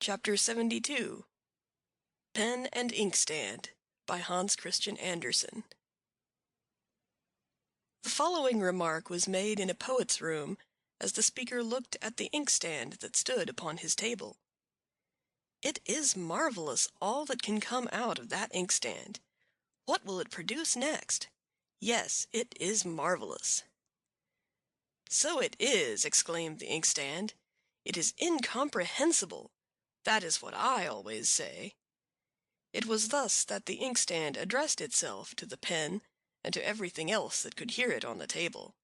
Chapter 72 Pen and Inkstand by Hans Christian Andersen. The following remark was made in a poet's room as the speaker looked at the inkstand that stood upon his table. It is marvelous all that can come out of that inkstand. What will it produce next? Yes, it is marvelous. So it is, exclaimed the inkstand. It is incomprehensible. That is what I always say. It was thus that the inkstand addressed itself to the pen and to everything else that could hear it on the table.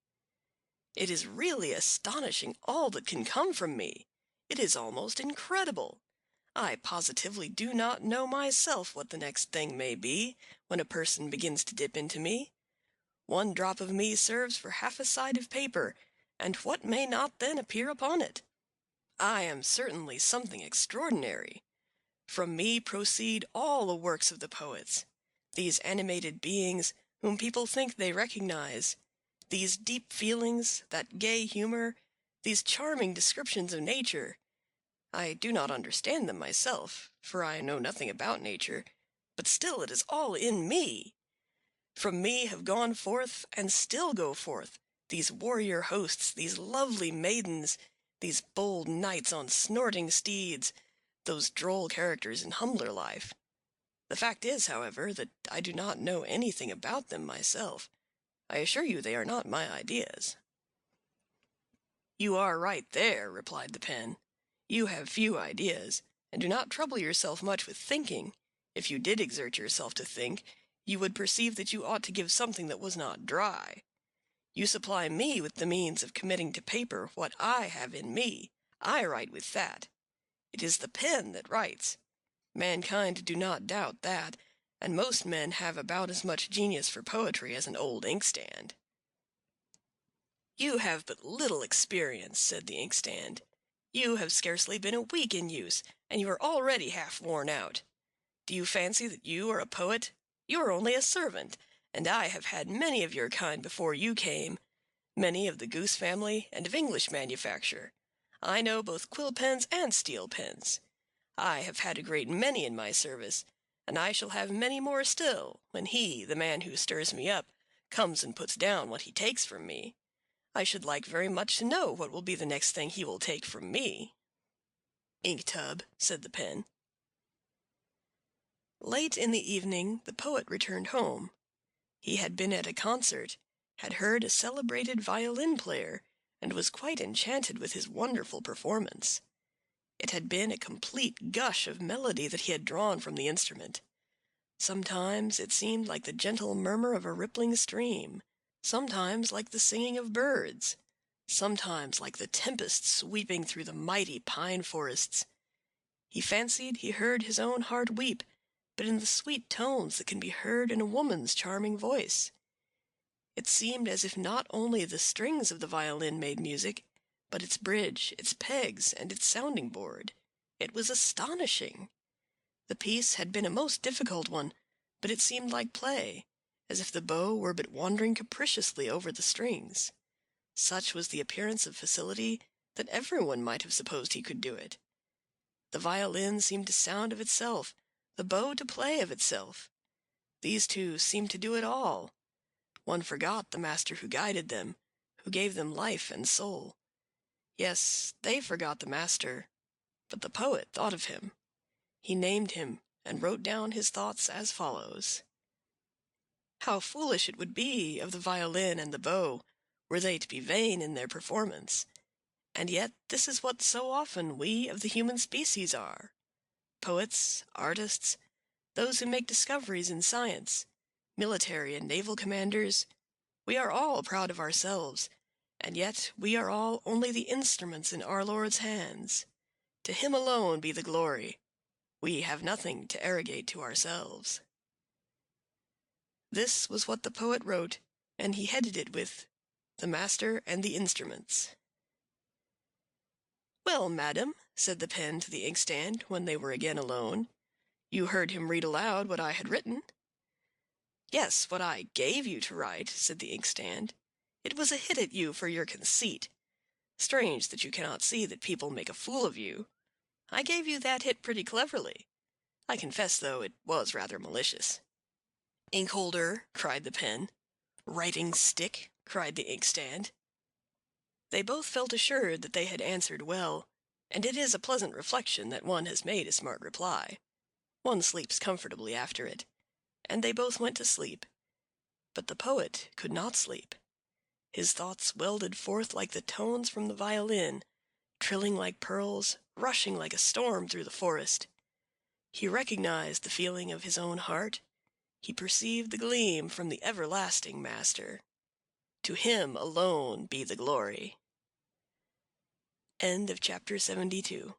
It is really astonishing all that can come from me. It is almost incredible. I positively do not know myself what the next thing may be when a person begins to dip into me. One drop of me serves for half a side of paper, and what may not then appear upon it? I am certainly something extraordinary. From me proceed all the works of the poets, these animated beings whom people think they recognize, these deep feelings, that gay humor, these charming descriptions of nature. I do not understand them myself, for I know nothing about nature, but still it is all in me. From me have gone forth, and still go forth, these warrior hosts, these lovely maidens, these bold knights on snorting steeds, those droll characters in humbler life. The fact is, however, that I do not know anything about them myself. I assure you they are not my ideas. You are right there, replied the pen. You have few ideas, and do not trouble yourself much with thinking. If you did exert yourself to think, you would perceive that you ought to give something that was not dry. You supply me with the means of committing to paper what I have in me. I write with that. It is the pen that writes. Mankind do not doubt that, and most men have about as much genius for poetry as an old inkstand. You have but little experience, said the inkstand. You have scarcely been a week in use, and you are already half worn out. Do you fancy that you are a poet? You are only a servant, and I have had many of your kind before you came, many of the goose family and of English manufacture. I know both quill pens and steel pens. I have had a great many in my service, and I shall have many more still, when he, the man who stirs me up, comes and puts down what he takes from me. I should like very much to know what will be the next thing he will take from me. Ink tub, said the pen. Late in the evening the poet returned home. He had been at a concert, had heard a celebrated violin player, and was quite enchanted with his wonderful performance. It had been a complete gush of melody that he had drawn from the instrument. Sometimes it seemed like the gentle murmur of a rippling stream, sometimes like the singing of birds, sometimes like the tempest sweeping through the mighty pine forests. He fancied he heard his own heart weep, but in the sweet tones that can be heard in a woman's charming voice. It seemed as if not only the strings of the violin made music, but its bridge, its pegs, and its sounding board. It was astonishing. The piece had been a most difficult one, but it seemed like play, as if the bow were but wandering capriciously over the strings. Such was the appearance of facility that everyone might have supposed he could do it. The violin seemed to sound of itself, the bow to play of itself. These two seemed to do it all. One forgot the master who guided them, who gave them life and soul. Yes, they forgot the master, but the poet thought of him. He named him and wrote down his thoughts as follows. How foolish it would be of the violin and the bow were they to be vain in their performance. And yet this is what so often we of the human species are. Poets, artists, those who make discoveries in science, military and naval commanders, we are all proud of ourselves, and yet we are all only the instruments in our Lord's hands. To him alone be the glory. We have nothing to arrogate to ourselves. This was what the poet wrote, and he headed it with, "The Master and the Instruments." "Well, madam," said the pen to the inkstand when they were again alone, "you heard him read aloud what I had written?" "Yes, what I gave you to write," said the inkstand. "It was a hit at you for your conceit. Strange that you cannot see that people make a fool of you. I gave you that hit pretty cleverly. I confess, though, it was rather malicious." "Ink holder!" cried the pen. "Writing stick!" cried the inkstand. They both felt assured that they had answered well, and it is a pleasant reflection that one has made a smart reply. One sleeps comfortably after it, and they both went to sleep. But the poet could not sleep. His thoughts welded forth like the tones from the violin, trilling like pearls, rushing like a storm through the forest. He recognized the feeling of his own heart. He perceived the gleam from the everlasting Master. To him alone be the glory. End of chapter 72.